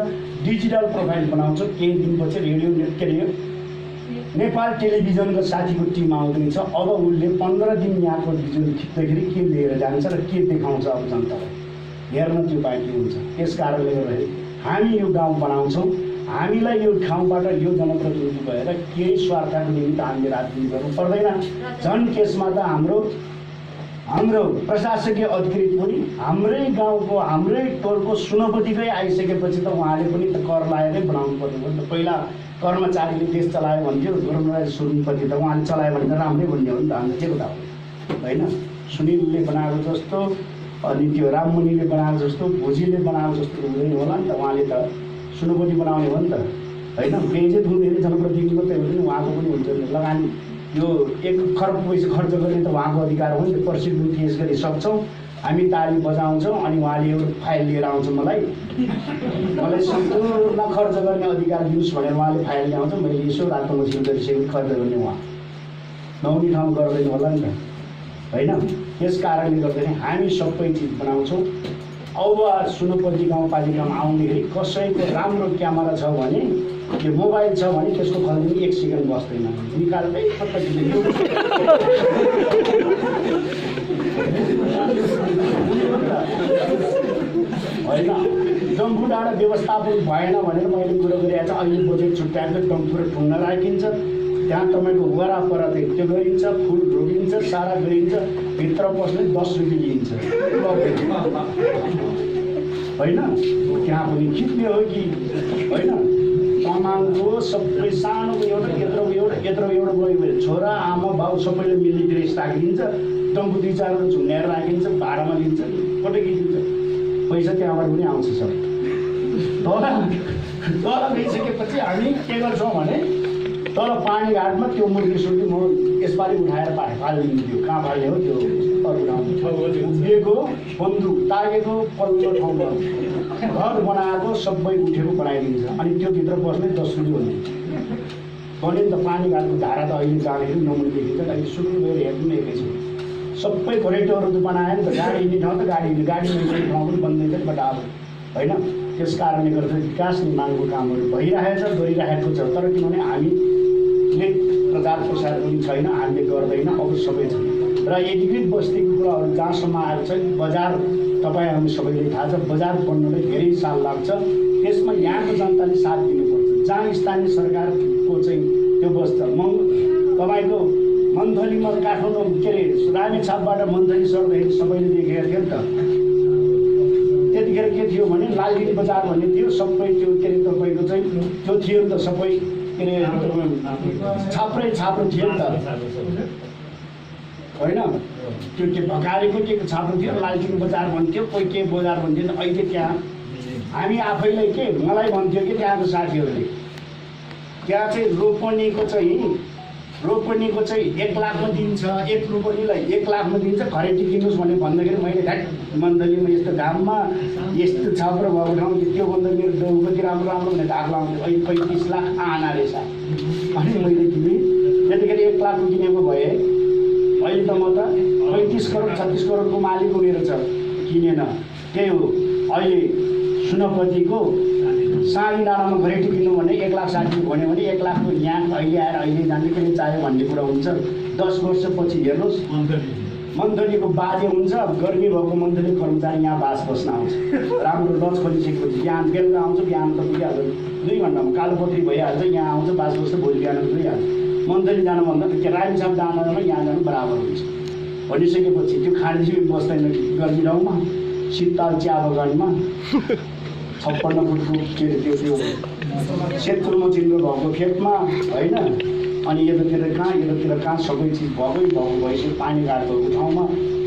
डिजिटल प्रोफाइल बनाउँछौँ। केही दिनपछि रेडियो के अरे नेपाल टेलिभिजनको साथीको टिम आउँदैछ। अब उसले 15 दिन यहाँको भिजुअल खिच्दाखेरि के लिएर जान्छ र के देखाउँछ अब जनतालाई हेर्न त्यो बाँकी हुन्छ। त्यस कारणले गर्दाखेरि हामी यो गाउँ बनाउँछौँ। हामीलाई यो ठाउँबाट यो जनप्रतिनिधि भएर केही स्वार्थको निमित्त हामीले राजनीति गर्नु पर्दैन। झन् त्यसमा त हाम्रो प्रशासकीय अधिकृत पनि हाम्रै गाउँको हाम्रै टोलको सुनपतिकै आइसकेपछि त उहाँले पनि त कर लाएरै बनाउनु पर्ने हो नि त। पहिला कर्मचारीले देश चलायो भन्थ्यो, धर्मराज सुनपति त उहाँले चलायो भने त राम्रै भन्ने हो नि त। हाम्रो के कुरा हो, होइन? सुनिलले बनाएको जस्तो अनि त्यो राममुनिले बनाएको जस्तो भोजीले बनाएको जस्तो हुँदैन होला नि त। उहाँले त सुनपति बनाउने हो नि त, होइन? बेजेत हुँदैन जनप्रतिनिधिको त्यही पनि उहाँको पनि हुन्छ नि। लगानी यो 1 खरब पैसा खर्च गर्ने त उहाँको अधिकार हो नि त। प्रसिद्ध केस गरी सक्छौँ हामी, ताली बजाउँछौँ अनि उहाँले एउटा फाइल लिएर आउँछ। मलाई सम्पूर्ण खर्च गर्ने अधिकार दिनुहोस् भनेर उहाँले फाइल ल्याउँछ। मैले यसो रातो मसिन गरिसकेपछि खर्च गर्ने उहाँ नहुने ठाउँ गर्दैन होला नि त, होइन? त्यस कारणले गर्दाखेरि हामी सबै चिज बनाउँछौँ। अब सुनपति गाउँपालिकामा आउँदाखेरि कसैको राम्रो क्यामेरा छ भने, त्यो मोबाइल छ भने त्यसको खल्ने 1 सेकेन्ड बस्दैन, निकाल्दै होइन? डम्फु डाँडा व्यवस्थापन भएन भनेर मैले कुरो गरिरहेको छ। अहिले बजेट छुट्याएको डम्फु र ठुङ्गा राखिन्छ, त्यहाँ तपाईँको वरापर त्यो गरिन्छ, फुल रोपिन्छ, सारा गरिन्छ, भित्र पस्ने 10 रुपियाँ लिइन्छ, होइन? त्यहाँ पनि खिच्ने हो कि होइन? तामाङको सबै सानो यत्रो गयो छोरा आमा बाउ सबैले मिल्ने ड्रेस राखिदिन्छ, डम्फु 2-4 झुन्ड्याएर राखिन्छ, भाडामा लिन्छ, फोटो खिचिन्छ, पैसा त्यहाँबाट पनि आउँछ सब। तर गइसकेपछि हामी के गर्छौँ भने तर पानीघाटमा त्यो मुर्गी म यसपालि उठाएर फालिदिन्थ्यो। कहाँ फाल्ने हो त्यो उभिएको बन्दुक तागेको पल्लो ठाउँमा घर बनाएको सबै उठेको बनाइदिन्छ। अनि त्यो भित्र बस्ने 10 रुपियाँ हुने भने नि त। पानीघाटको धारा त अहिले जाँदाखेरि नमुना देखिन्छ। अहिले सुरु गएर हेर्नु एकैछिन सबै घरेटोहरू त बनायो नि त। गाडी हिँड्ने ठाउँ त गाडी हिँड्ने ठाउँ पनि बन्दैछ नि बट अब, होइन? त्यस कारणले गर्दा विकास निर्माणको कामहरू भइरहेछ, गरिरहेको छ। तर किनभने हामीले प्रचार प्रसार पनि छैन, हामीले गर्दैन। अब सबै छ र एकीकृत बस्तीको कुराहरू जहाँसम्म आएको छ, बजार तपाईँहरू सबैले थाहा छ, बजार बन्नलाई धेरै साल लाग्छ। त्यसमा यहाँको जनताले साथ दिनुपर्छ। जहाँ स्थानीय सरकारको चाहिँ त्यो बस्छ, तपाईँको मन्थलीमा काठमाडौँ के अरे रामेछापबाट मन्थली सर्दाखेरि सबैले देखेको थियो नि त। त्यतिखेर के थियो भने लालगिरी बजार भन्ने थियो, सबै त्यो के अरे तपाईँको चाहिँ त्यो थियो नि त, सबै के अरे छाप्रै थियो नि त, होइन? त्यो के भकारेको के छाप्रो थियो, लालगिरी बजार भन्थ्यो, कोही के बजार भन्थ्यो। अहिले त्यहाँ हामी आफैलाई के मलाई भन्थ्यो कि त्यहाँको साथीहरूले त्यहाँ चाहिँ रोपनीको चाहिँ रोपनीको चाहिँ 1 लाखमा दिन्छ, एक रोपनीलाई 1 लाखमा दिन्छ, खरेटी किन्नुहोस् भने भन्दाखेरि मैले ढ्याट मण्डलीमा यस्तो घाममा यस्तो छाप्रो भएको ठाउँ त्यो भन्दा मेरो डौबती राम्रो राम्रो भने धाक लाउँथ्यो। अहिले 35 लाख आना रहेछ। अनि मैले किनेँ, त्यतिखेर 1 लाखको किनेको भए अहिले त म त 35 करोड 36 करोडको मालिक हुनेर छ, किनेन। त्यही हो, अहिले सुनपतिको साली डाँडामा खरेटी किन्नु भने 1,60,000 भन्यो भने 1 लाखको यहाँ अहिले आएर अहिले जाने पनि चाह्यो भन्ने कुरा हुन्छ। 10 वर्षपछि हेर्नुहोस् मन्थलीको बाजे हुन्छ, गर्मी भएको मन्थली कर्मचारी यहाँ बास बस्न आउँछ। राम्रो लज खोलिसकेपछि बिहान बेलुका आउँछ, बिहान त पुगिहाल्छ 2 घन्टामा कालोपत्री भइहाल्छ, यहाँ आउँछ बास बस्छ, भोलि बिहान गइहाल्छ। मन्थली जानुभन्दा त राइमसाप जानमा यहाँ जानु बराबर हुन्छ भनिसकेपछि त्यो खानेजीवी बस्दैन गर्मी ठाउँमा, शीतल चिया बगानमा 56 फुटको के अरे त्यो सेतुमा चिन्नु भएको खेतमा होइन। अनि यतातिर कहाँ सबै चिज भएको भइसक्यो, पानी घाट भएको ठाउँमा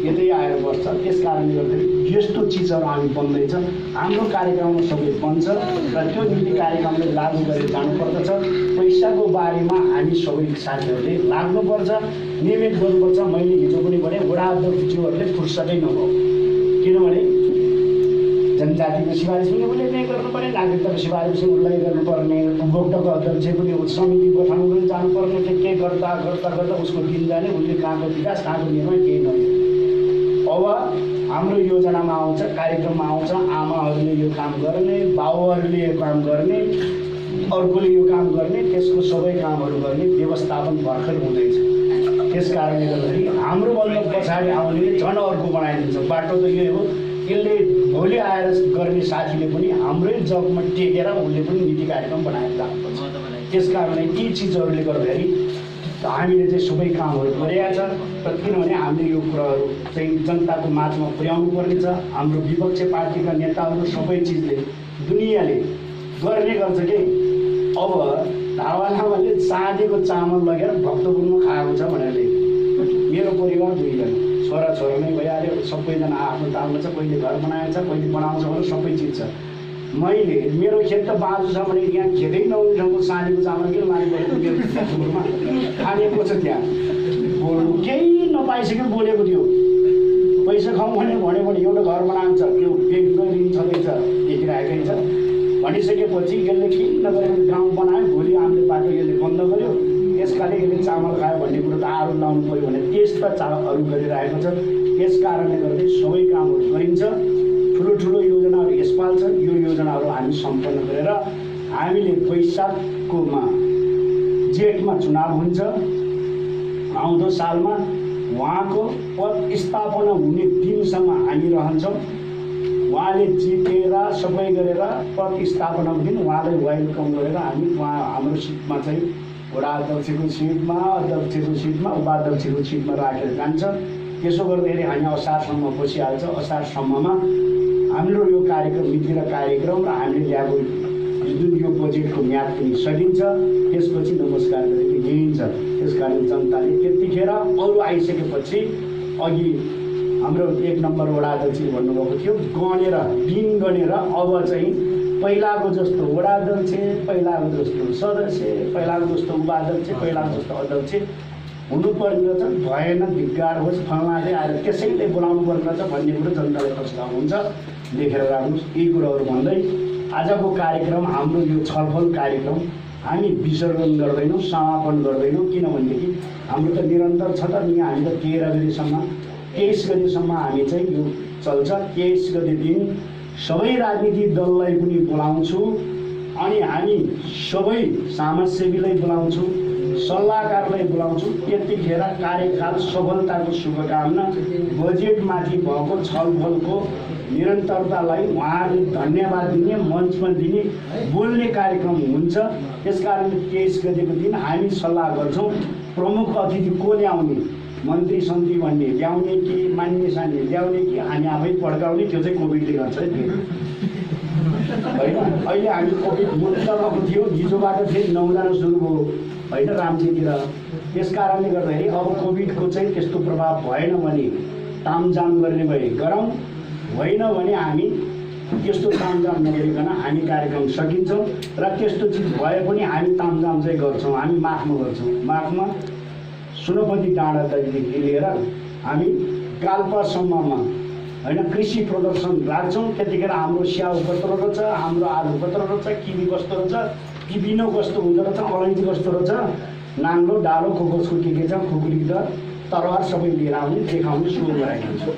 यतै आएर बस्छ। त्यस कारणले गर्दाखेरि यस्तो चिजहरू हामी बन्दैछ, हाम्रो कार्यक्रममा सबै बन्छ र त्यो नीति कार्यक्रमले लागू गरेर जानुपर्दछ। पैसाको बारेमा हामी सबै साथीहरूले लाग्नुपर्छ, नियमित गर्नुपर्छ। मैले हिजो पनि भने वडा अध्यक्षज्यूहरूले फुर्सदै नभयो, किनभने जनजातिको सिफारिस पनि उसले गर्नुपर्ने, नागरिकताको सिफारिस पनि उसलाई गर्नुपर्ने, उपभोक्ताको अध्यक्ष पनि समिति गठन पनि जानुपर्ने, के गर्दा गर्दा गर्दा उसको दिन जाने, उसले कहाँको विकास कहाँको निर्माण केही नहुने। अब हाम्रो योजनामा आउँछ, कार्यक्रममा आउँछ, आमाहरूले यो काम गर्ने, बाउहरूले यो काम गर्ने, अर्कोले यो काम गर्ने, त्यसको सबै कामहरू गर्ने व्यवस्थापन भर्खर हुँदैछ। त्यस कारणले गर्दाखेरि हाम्रो भन्दा पछाडि आउनेले झन् अर्को बनाइदिन्छ। बाटो त यही हो, यसले भोलि आएर गर्ने साथीले पनि हाम्रै जगमा टेकेर उसले पनि नीति कार्यक्रम बनाएर जानुपर्छ। त्यस कारणले यी चिजहरूले गर्दाखेरि हामीले चाहिँ सबै कामहरू गरेका छ र किनभने हामीले यो कुराहरू चाहिँ जनताको माझमा पुर्याउनु पर्ने छ। हाम्रो विपक्ष पार्टीका नेताहरू सबै चिजले दुनियाँले गर्ने गर्छ कि अब धावाले चाँदीको चामल लगेर भक्तपुरमा खाएको छ भनेर मेरो परिवार 2 जना छोरा नै भइहाल्यो, सबैजना आफ्नो तालमा छ, कहिले घर बनाएको छ, कहिले बनाउँछ भनेर सबै चिज छ। मैले मेरो खेत त बाँझो छ भने यहाँ खेतै नहुने ठाउँको चाँदीको चामल किन मानिपऱ्यो खानेको छ। त्यहाँ बोल्नु केही नपाइसक्यो, बोलेको थियो पैसा खाउँ भने भन्यो भने एउटा घर बनाएको छ, त्यो बेग्दो ऋण छँदैछ देखिरहेकै छ। भनिसकेपछि यसले केही नगरेर गाउँ बनायो, भोलि हामीले बाटो यसले बन्द गर्यो, यसकाले यसले चामल खायो भन्ने कुरो त आरोप लाउनु पऱ्यो भने त्यस्ता चालहरू गरिरहेको छ। त्यस कारणले गर्दै सबै कामहरू गरिन्छ। ठुलो योजनाहरू यसपाल छ, यो योजनाहरू हामी सम्पन्न गरेर हामीले वैशाखकोमा जेठमा चुनाव हुन्छ आउँदो सालमा, उहाँको पद स्थापना हुने दिनसम्म हामी रहन्छौँ। उहाँले जितेर सबै गरेर पद स्थापना दिन उहाँलाई वेलकम गरेर हामी हाम्रो सिटमा चाहिँ वडा अध्यक्षको सिटमा, अध्यक्षको सिटमा, उपाध्यक्षको सिटमा राखेर जान्छ। त्यसो गर्दाखेरि हामी असारसम्म बसिहाल्छ। असारसम्ममा हाम्रो यो कार्यक्रम नीति र कार्यक्रम र हामीले ल्याएको जुन यो बजेटको म्याद पनि सकिन्छ, त्यसपछि नमस्कार गरेर हिँडिन्छ। त्यस कारण जनताले त्यतिखेर अरू आइसकेपछि अघि हाम्रो 1 नम्बर वडा अध्यक्ष भन्नुभएको थियो गनेर दिन गनेर अब चाहिँ पहिलाको जस्तो वडा अध्यक्ष, पहिलाको जस्तो सदस्य, पहिलाको जस्तो उपाध्यक्ष, पहिलाको जस्तो अध्यक्ष हुनुपर्ने रहेछ, भएन धिक्कार होस् फलानाले आएर त्यसैले बोलाउनु पर्ने रहेछ भन्ने कुरो जनताले प्रस्ताव हुन्छ। लेखेर राख्नुहोस्। यी कुराहरू भन्दै आजको कार्यक्रम हाम्रो यो छलफल कार्यक्रम हामी विसर्जन गर्दैनौँ, समापन गर्दैनौँ, किनभनेदेखि हाम्रो त निरन्तर छ त नि। हामी त 13 गतेसम्म 23 गतेसम्म हामी चाहिँ यो चल्छ। 23 गते दिन सबै राजनीतिक दललाई पनि बोलाउँछु अनि हामी सबै समाजसेवीलाई बोलाउँछु, सल्लाहकारलाई बोलाउँछु। त्यतिखेर कार्यकाल सफलताको शुभकामना, बजेटमाथि भएको छलफलको निरन्तरतालाई उहाँहरूले धन्यवाद दिने, मञ्चमा दिने, बोल्ने कार्यक्रम हुन्छ। त्यसकारण 23 गतेको दिन हामी सल्लाह गर्छौँ प्रमुख अतिथि को ल्याउने, मन्त्री सन्त्री भन्ने ल्याउने कि मान्य सान्य ल्याउने कि हामी आफै पड्काउने, त्यो चाहिँ कोभिडले गर्छ है होइन। अहिले हामी कोभिड मुक्त भएको थियो, हिजोबाट फेरि 9 जना सुरु भयो होइन रामजीतिर। त्यस कारणले गर्दाखेरि अब कोभिडको चाहिँ त्यस्तो प्रभाव भएन भने तामझाम गर्ने भए गरौँ, होइन भने हामी त्यस्तो तामझाम नगरिकन हामी कार्यक्रम सकिन्छौँ र त्यस्तो चिज भए पनि हामी तामझाम चाहिँ गर्छौँ। हामी माघमा गर्छौँ। माघमा सुनपति डाँडादेखि लिएर हामी गाल्पासम्ममा होइन कृषि प्रदर्शन राख्छौँ। त्यतिखेर हाम्रो स्याउ कस्तो रहेछ, हाम्रो आलु कस्तो रहेछ, किबी कस्तो रहेछ, किबिनो कस्तो हुँदो रहेछ, अलैँची कस्तो रहेछ, नाङ्लो डालो खोकोसको के छ, खुकुरी र तरवार सबै लिएर आउने देखाउने सुरु गराइदिन्छौँ।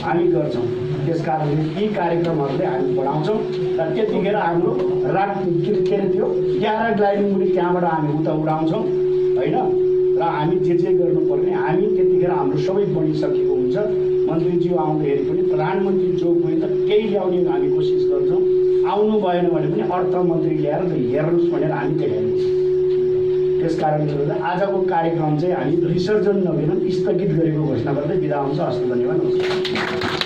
हामी गर्छौँ। त्यस कारणले यी कार्यक्रमहरूले हामी बढाउँछौँ र त्यतिखेर हाम्रो रात के अरे त्यो 11 ग्लाइडिङ पनि त्यहाँबाट हामी उता उडाउँछौँ होइन। र हामी जे गर्नुपर्ने हामी त्यतिखेर हाम्रो सबै बनिसकेको हुन्छ। मन्त्रीज्यू आउँदाखेरि पनि प्रधानमन्त्री जो गएर केही ल्याउने हामी कोसिस गर्छौँ। आउनु भएन भने पनि अर्थमन्त्री ल्याएर हेर्नुहोस् भनेर हामी देखाइदिन्छौँ। त्यस कारणले गर्दा आजको कार्यक्रम चाहिँ हामी विसर्जन नगरेर स्थगित गरेको घोषणा गर्दै बिदा हुन्छ। हस्त, धन्यवाद, नमस्कार।